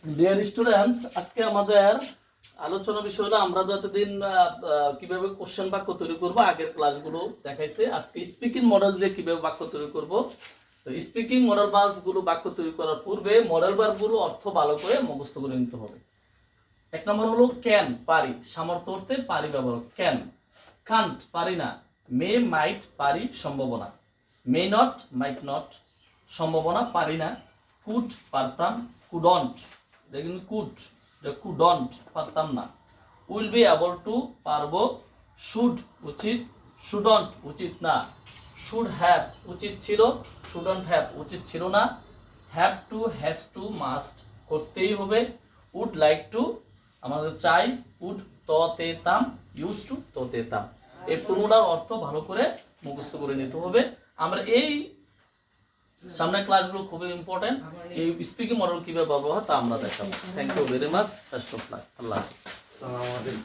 Dear students, আজকে আমাদের আলোচনা বিষয় হলো আমরা যতদিন কিভাবে কোশ্চেন বাক্য তৈরি করব আগের ক্লাসগুলো দেখাইছে। আজকে স্পিকিং মডেল দিয়ে কিভাবে বাক্য তৈরি করব। তো স্পিকিং মডেল ভার্বগুলো বাক্য তৈরি করার পূর্বে মডেল ভার্বগুলো অর্থ ভালো করে মুখস্থ করে নিতে হবে। এক নম্বর হলো ক্যান, পারি, সামর্থ্য অর্থে পারি ব্যবহার। ক্যান, কান্ট, পারি না। মে, মাইট, পারি, সম্ভাবনা। মে নট, মাইট নট, সম্ভাবনা, পারি না। কুড, পারতাম। কুডন্ট, দেখুন কুড, কুডন্ট, পারতাম না। উইল বি এবল টু, পারবো। শুড, উচিত। শুডন্ট, উচিত না। শুড হ্যাভ, উচিত ছিল। শুডন্ট হ্যাভ, উচিত ছিল না। Have to, has to, must, করতেই হবে। উড লাইক টু, আমাদের চাই। উড, তে তাম। ইউজ টু, তে তাম। এই পুরোটার অর্থ ভালো করে মুখস্থ করে নিতে হবে। আমরা এই সামনের ক্লাসগুলো খুবই ইম্পর্টেন্ট। এই স্পিকিং মডেল কিভাবে ব্যবহার হয় তা আমরা দেখাবো। Thank you very much. Best of luck. আল্লাহ হাফেজ।